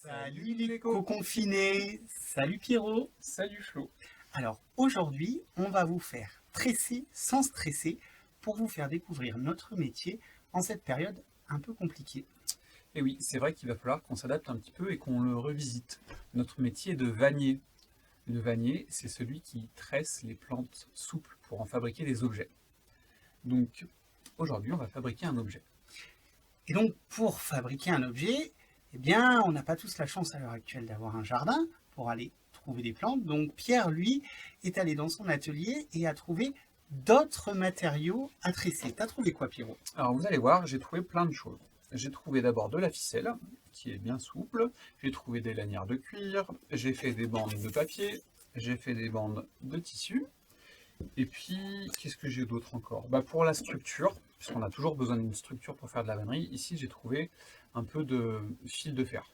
Salut les co-confinés. Salut Pierrot. Salut Flo. Alors aujourd'hui, on va vous faire tresser sans stresser pour vous faire découvrir notre métier en cette période un peu compliquée. Et oui, c'est vrai qu'il va falloir qu'on s'adapte un petit peu et qu'on le revisite. Notre métier est de vannier. Le vannier, c'est celui qui tresse les plantes souples pour en fabriquer des objets. Donc aujourd'hui, on va fabriquer un objet. Et donc pour fabriquer un objet, eh bien, on n'a pas tous la chance à l'heure actuelle d'avoir un jardin pour aller trouver des plantes. Donc Pierre, lui, est allé dans son atelier et a trouvé d'autres matériaux à tresser. T'as trouvé quoi, Pierrot? Alors vous allez voir, j'ai trouvé plein de choses. J'ai trouvé d'abord de la ficelle, qui est bien souple. J'ai trouvé des lanières de cuir. J'ai fait des bandes de papier. J'ai fait des bandes de tissu. Et puis, qu'est-ce que j'ai d'autre encore? Pour la structure, puisqu'on a toujours besoin d'une structure pour faire de la vannerie, ici j'ai trouvé un peu de fil de fer.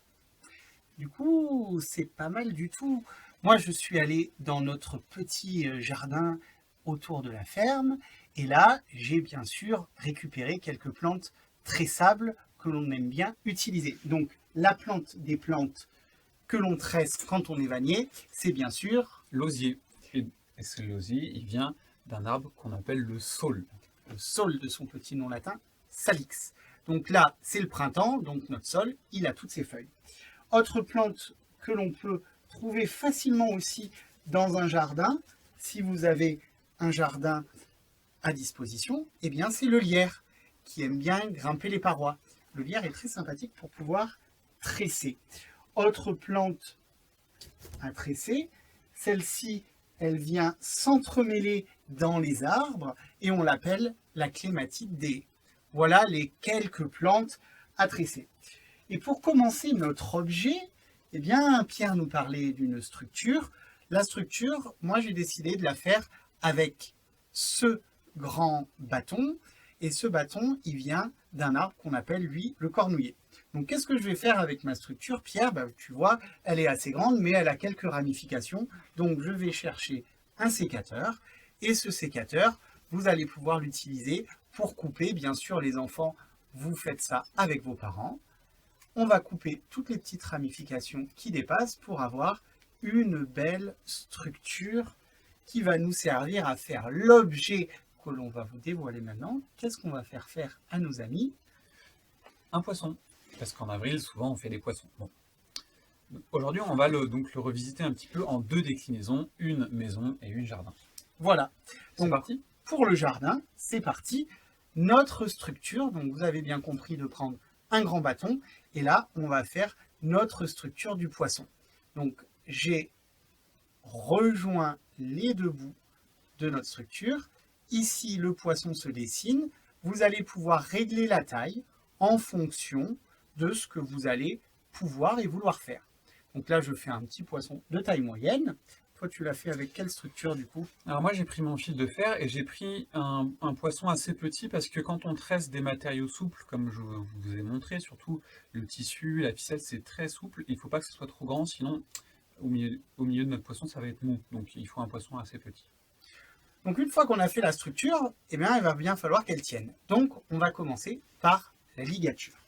Du coup, c'est pas mal du tout. Moi, je suis allé dans notre petit jardin autour de la ferme et là, j'ai bien sûr récupéré quelques plantes tressables que l'on aime bien utiliser. Donc, la plante des plantes que l'on tresse quand on est vannier, c'est bien sûr L'osier. Et ce l'osier, il vient d'un arbre qu'on appelle le saule. le saule de son petit nom latin, salix. Donc là, c'est le printemps, donc notre saule, il a toutes ses feuilles. Autre plante que l'on peut trouver facilement aussi dans un jardin, si vous avez un jardin à disposition, eh bien c'est le lierre qui aime bien grimper les parois. Le lierre est très sympathique pour pouvoir tresser. Autre plante à tresser, celle-ci, elle vient s'entremêler dans les arbres et on l'appelle la clématite des haies. Voilà les quelques plantes à tresser. Et pour commencer notre objet, eh bien, Pierre nous parlait d'une structure. La structure, moi, j'ai décidé de la faire avec ce grand bâton. Et ce bâton, il vient d'un arbre qu'on appelle, lui, le cornouiller. Donc, qu'est-ce que je vais faire avec ma structure, Pierre? Tu vois, elle est assez grande, mais elle a quelques ramifications. Donc, je vais chercher un sécateur. Et ce sécateur, vous allez pouvoir l'utiliser pour couper. Bien sûr, les enfants, vous faites ça avec vos parents. On va couper toutes les petites ramifications qui dépassent pour avoir une belle structure qui va nous servir à faire l'objet que l'on va vous dévoiler maintenant. Qu'est-ce qu'on va faire faire à nos amis? Un poisson. Parce qu'en avril, souvent, on fait des poissons. Bon. Aujourd'hui, on va donc le revisiter un petit peu en deux déclinaisons, une maison et une jardin. Voilà. C'est Donc, parti? pour le jardin, c'est parti. Notre structure, donc vous avez bien compris de prendre un grand bâton. Et là, on va faire notre structure du poisson. Donc, j'ai rejoint les deux bouts de notre structure. Ici, le poisson se dessine. Vous allez pouvoir régler la taille en fonction de ce que vous allez pouvoir et vouloir faire. Donc là, je fais un petit poisson de taille moyenne. Toi, tu l'as fait avec quelle structure du coup? Alors moi, j'ai pris mon fil de fer et j'ai pris un poisson assez petit parce que quand on tresse des matériaux souples, comme je vous ai montré, surtout le tissu, la ficelle, c'est très souple. Il ne faut pas que ce soit trop grand, sinon au milieu de notre poisson, ça va être mou. Donc il faut un poisson assez petit. Donc une fois qu'on a fait la structure, eh bien, il va bien falloir qu'elle tienne. Donc on va commencer par la ligature.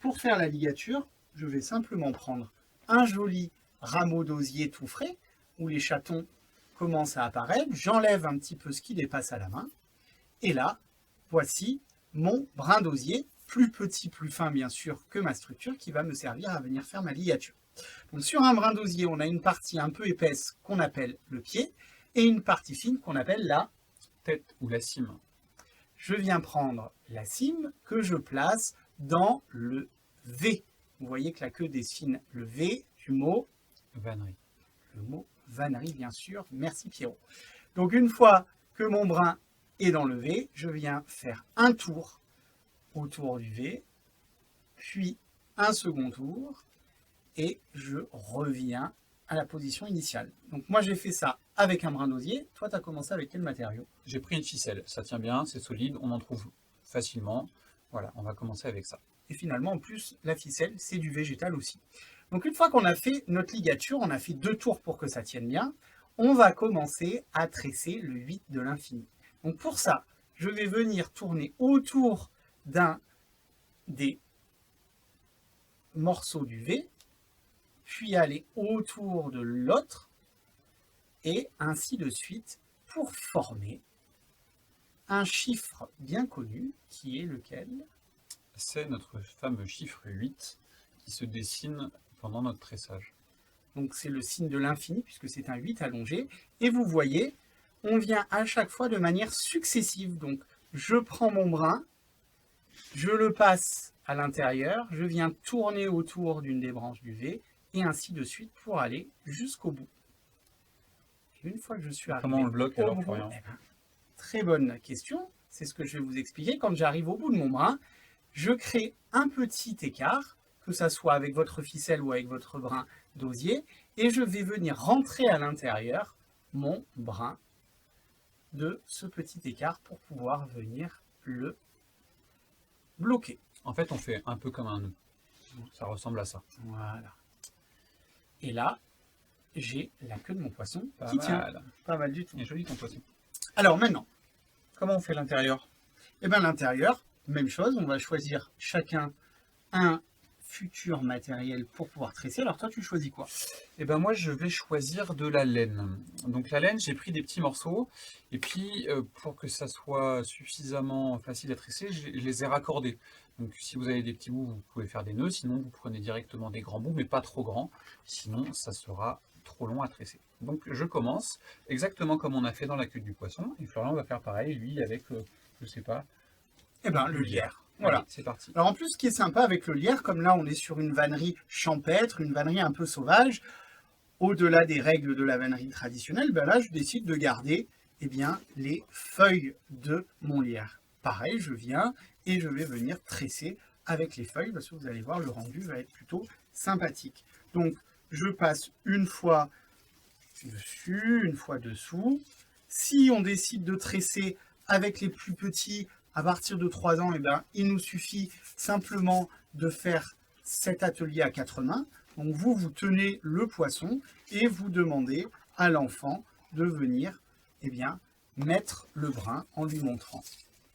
Pour faire la ligature, je vais simplement prendre un joli rameau d'osier tout frais, où les chatons commencent à apparaître. J'enlève un petit peu ce qui dépasse à la main. Et là, voici mon brin d'osier, plus petit, plus fin bien sûr que ma structure, qui va me servir à venir faire ma ligature. Donc sur un brin d'osier, on a une partie un peu épaisse qu'on appelle le pied, et une partie fine qu'on appelle la tête ou la cime. Je viens prendre la cime que je place dans le V. Vous voyez que la queue dessine le V du mot vannerie. Le mot vannerie, bien sûr. Merci Pierrot. Donc une fois que mon brin est dans le V, je viens faire un tour autour du V, puis un second tour, et je reviens à la position initiale. Donc moi j'ai fait ça avec un brin d'osier. Toi tu as commencé avec quel matériau? J'ai pris une ficelle, ça tient bien, c'est solide, on en trouve facilement. Voilà, on va commencer avec ça. Et finalement, en plus, la ficelle, c'est du végétal aussi. Donc une fois qu'on a fait notre ligature, on a fait 2 tours pour que ça tienne bien, on va commencer à tresser le 8 de l'infini. Donc pour ça, je vais venir tourner autour d'un des morceaux du V. puis aller autour de l'autre, et ainsi de suite, pour former un chiffre bien connu, qui est lequel? C'est notre fameux chiffre 8 qui se dessine pendant notre tressage. Donc c'est le signe de l'infini, puisque c'est un 8 allongé. Et vous voyez, on vient à chaque fois de manière successive. Donc je prends mon brin, je le passe à l'intérieur, je viens tourner autour d'une des branches du V, et ainsi de suite pour aller jusqu'au bout. Et une fois que je suis arrivé Comment on le bloque au alors, bout, Florian? très bonne question, c'est ce que je vais vous expliquer. Quand j'arrive au bout de mon brin, je crée un petit écart, que ça soit avec votre ficelle ou avec votre brin d'osier, et je vais venir rentrer à l'intérieur mon brin de ce petit écart pour pouvoir venir le bloquer. En fait, on fait un peu comme un nœud. Ça ressemble à ça. Voilà. Et là, j'ai la queue de mon poisson Pas qui tient. mal. Pas mal du tout. Il est joli ton poisson. Alors maintenant, Comment on fait l'intérieur? eh bien l'intérieur, même chose, on va choisir chacun un futur matériel pour pouvoir tresser. Alors toi, tu choisis quoi? Eh ben moi, je vais choisir de la laine. Donc la laine, j'ai pris des petits morceaux. Et puis, pour que ça soit suffisamment facile à tresser, je les ai raccordés. Donc si vous avez des petits bouts, vous pouvez faire des nœuds. Sinon, vous prenez directement des grands bouts, mais pas trop grands. Sinon, ça sera trop long à tresser. Donc je commence exactement comme on a fait dans la queue du poisson. Et Florian va faire pareil, lui, avec, je sais pas, Eh bien le lierre. Voilà. Allez, c'est parti. Alors en plus, ce qui est sympa avec le lierre, comme là on est sur une vannerie champêtre, une vannerie un peu sauvage, au-delà des règles de la vannerie traditionnelle, ben là je décide de garder eh bien, les feuilles de mon lierre. Pareil, je viens et je vais venir tresser avec les feuilles, parce que vous allez voir, le rendu va être plutôt sympathique. Donc je passe une fois dessus, une fois dessous. Si on décide de tresser avec les plus petits, à partir de 3 ans, eh ben, il nous suffit simplement de faire cet atelier à 4 mains. Donc vous, vous tenez le poisson et vous demandez à l'enfant de venir eh bien, mettre le brin en lui montrant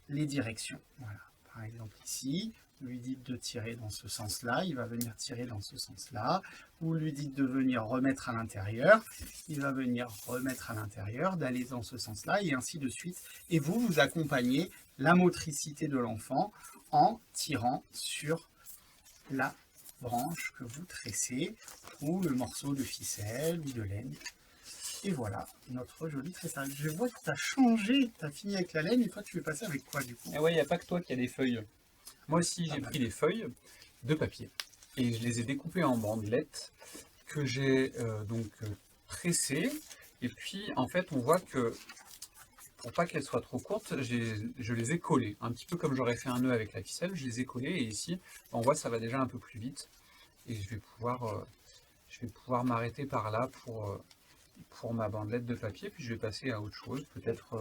les directions. Voilà. Par exemple ici, vous lui dites de tirer dans ce sens-là, il va venir tirer dans ce sens-là. Vous lui dites de venir remettre à l'intérieur, il va venir remettre à l'intérieur, d'aller dans ce sens-là, et ainsi de suite. Et vous, vous accompagnez la motricité de l'enfant en tirant sur la branche que vous tressez, ou le morceau de ficelle ou de laine. Et voilà, notre joli tressage. Je vois que tu as changé, tu as fini avec la laine, et toi tu veux passer avec quoi du coup? Et ouais, il n'y a pas que toi qui a des feuilles. Moi aussi, j'ai pris des feuilles de papier et je les ai découpées en bandelettes que j'ai tressées. Et puis, en fait, on voit que pour pas qu'elles soient trop courtes, je les ai collées. Un petit peu comme j'aurais fait un nœud avec la ficelle, je les ai collées. Et ici, on voit ça va déjà un peu plus vite. Et je vais pouvoir m'arrêter par là pour ma bandelette de papier. Puis je vais passer à autre chose, peut-être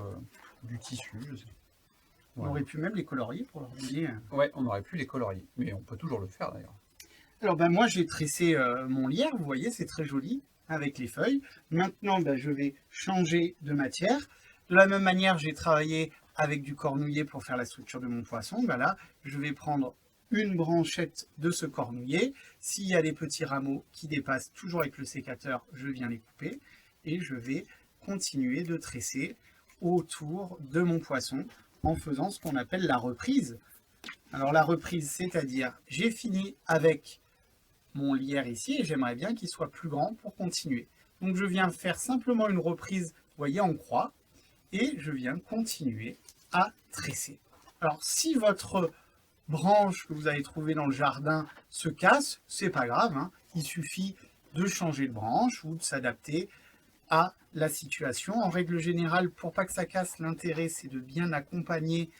du tissu, je sais. On aurait pu même les colorier pour leur donner. Ouais, on aurait pu les colorier, mais on peut toujours le faire d'ailleurs. Alors ben moi j'ai tressé mon lierre, vous voyez c'est très joli avec les feuilles. Maintenant ben, je vais changer de matière. De la même manière j'ai travaillé avec du cornouiller pour faire la structure de mon poisson. Ben là je vais prendre une branchette de ce cornouiller. S'il y a des petits rameaux qui dépassent, toujours avec le sécateur, je viens les couper. Et je vais continuer de tresser autour de mon poisson en faisant ce qu'on appelle la reprise. Alors la reprise, c'est-à-dire j'ai fini avec mon lierre ici et j'aimerais bien qu'il soit plus grand pour continuer. Donc je viens faire simplement une reprise, vous voyez, en croix, et je viens continuer à tresser. Alors si votre branche que vous avez trouvée dans le jardin se casse, c'est pas grave, hein. Il suffit de changer de branche ou de s'adapter à la situation. En règle générale, pour pas que ça casse, l'intérêt c'est de bien accompagner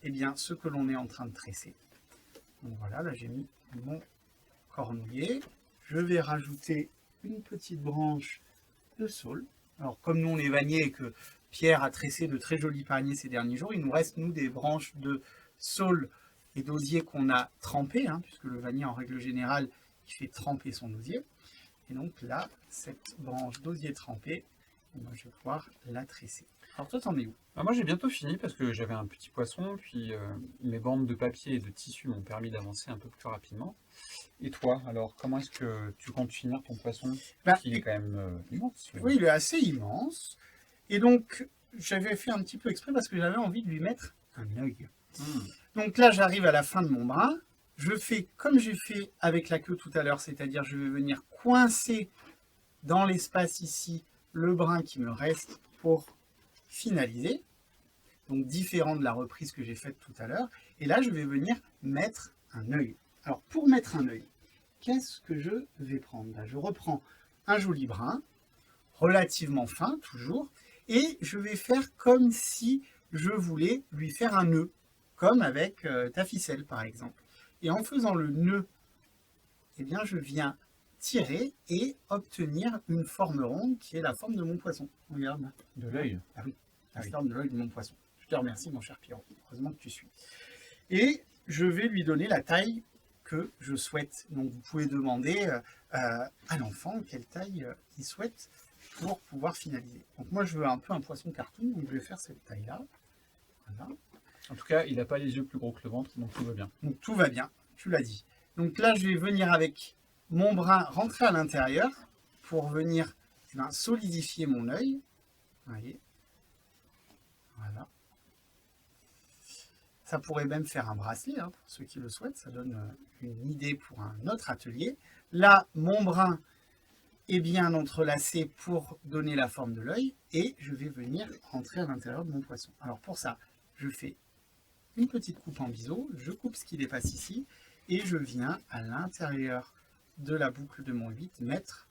eh bien, ce que l'on est en train de tresser. Donc voilà, là j'ai mis mon cornouiller. Je vais rajouter une petite branche de saule. Alors comme nous on est vanniers et que Pierre a tressé de très jolis paniers ces derniers jours, il nous reste nous des branches de saule et d'osier qu'on a trempées, hein, puisque le vannier en règle générale il fait tremper son osier. Et donc là, cette branche d'osier trempé, moi je vais pouvoir la tresser. Alors toi, t'en es où? Moi j'ai bientôt fini parce que j'avais un petit poisson, puis mes bandes de papier et de tissu m'ont permis d'avancer un peu plus rapidement. Et toi, alors comment est-ce que tu comptes finir ton poisson? Ben, Parce qu'il est quand même immense. oui, il est assez immense. Et donc, j'avais fait un petit peu exprès parce que j'avais envie de lui mettre un œil. Hmm. Donc là, j'arrive à la fin de mon bras. Je fais comme j'ai fait avec la queue tout à l'heure, c'est-à-dire je vais venir coincer dans l'espace ici le brin qui me reste pour finaliser. Donc différent de la reprise que j'ai faite tout à l'heure. Et là, je vais venir mettre un œil. Alors pour mettre un œil, qu'est-ce que je vais prendre? Là, je reprends un joli brin, relativement fin toujours, et je vais faire comme si je voulais lui faire un nœud, comme avec ta ficelle par exemple. Et en faisant le nœud, eh bien, je viens tirer et obtenir une forme ronde qui est la forme de mon poisson. Regarde. De l'œil. Ah oui, la Ah oui. forme de l'œil de mon poisson. Je te remercie, mon cher Pierrot. Heureusement que tu suis. Et je vais lui donner la taille que je souhaite. Donc, vous pouvez demander à l'enfant quelle taille il souhaite pour pouvoir finaliser. Donc, moi, je veux un peu un poisson cartoon, donc je vais faire cette taille-là. Voilà. En tout cas, il n'a pas les yeux plus gros que le ventre, donc tout va bien. Donc, tout va bien, tu l'as dit. Donc là, je vais venir avec mon brin rentrer à l'intérieur pour venir solidifier mon œil. Vous voyez. Voilà. Ça pourrait même faire un bracelet, hein, pour ceux qui le souhaitent. Ça donne une idée pour un autre atelier. Là, mon brin est bien entrelacé pour donner la forme de l'œil. Et je vais venir rentrer à l'intérieur de mon poisson. Alors pour ça, je fais une petite coupe en biseau. Je coupe ce qui dépasse ici. Et je viens à l'intérieur de la boucle de mon 8 mettre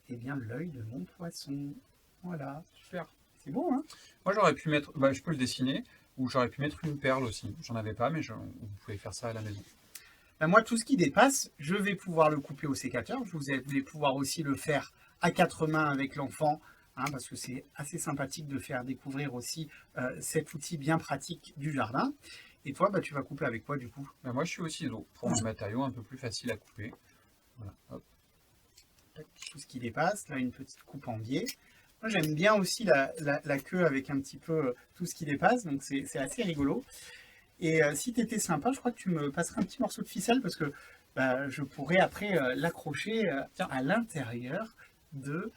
l'œil de mon poisson. Voilà, super. C'est beau, hein? Moi j'aurais pu mettre, je peux le dessiner, ou j'aurais pu mettre une perle aussi. J'en avais pas, mais vous pouvez faire ça à la maison. Ben moi, tout ce qui dépasse, je vais pouvoir le couper au sécateur. Vous allez pouvoir aussi le faire à quatre mains avec l'enfant, hein, parce que c'est assez sympathique de faire découvrir aussi cet outil bien pratique du jardin. Et toi, tu vas couper avec quoi du coup? Moi je suis au ciseau, pour un matériau un peu plus facile à couper. Voilà, hop. Tout ce qui dépasse, là une petite coupe en biais. Moi j'aime bien aussi la queue avec un petit peu tout ce qui dépasse, donc c'est assez rigolo. Et si tu étais sympa, je crois que tu me passerais un petit morceau de ficelle parce que je pourrais après l'accrocher à l'intérieur de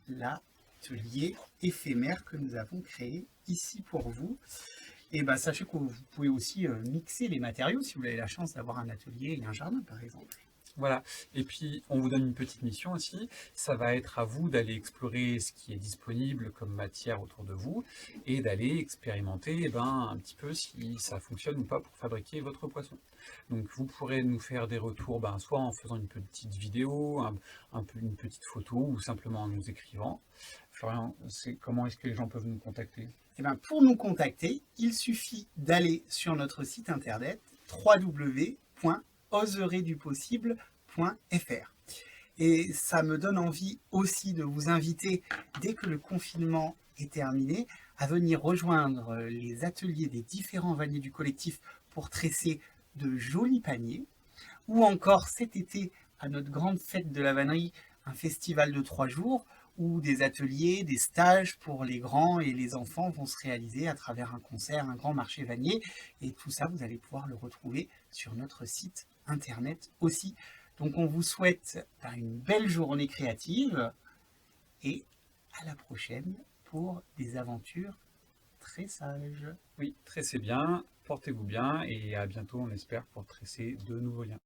l'atelier éphémère que nous avons créé ici pour vous. Et sachez que vous pouvez aussi mixer les matériaux si vous avez la chance d'avoir un atelier et un jardin par exemple. Voilà, et puis on vous donne une petite mission aussi, ça va être à vous d'aller explorer ce qui est disponible comme matière autour de vous et d'aller expérimenter un petit peu si ça fonctionne ou pas pour fabriquer votre poisson. Donc vous pourrez nous faire des retours soit en faisant une petite vidéo, une petite photo ou simplement en nous écrivant. Florian, comment est-ce que les gens peuvent nous contacter? Pour nous contacter, il suffit d'aller sur notre site internet www.oseretdupossible.fr. Et ça me donne envie aussi de vous inviter, dès que le confinement est terminé, à venir rejoindre les ateliers des différents vanniers du collectif pour tresser de jolis paniers, ou encore cet été, à notre grande fête de la vannerie, un festival de 3 jours, où des ateliers, des stages pour les grands et les enfants vont se réaliser à travers un concert, un grand marché vannier. Et tout ça, vous allez pouvoir le retrouver sur notre site internet aussi. Donc on vous souhaite une belle journée créative et à la prochaine pour des aventures très sages. Oui, tressez bien, portez-vous bien et à bientôt on espère pour tresser de nouveaux liens.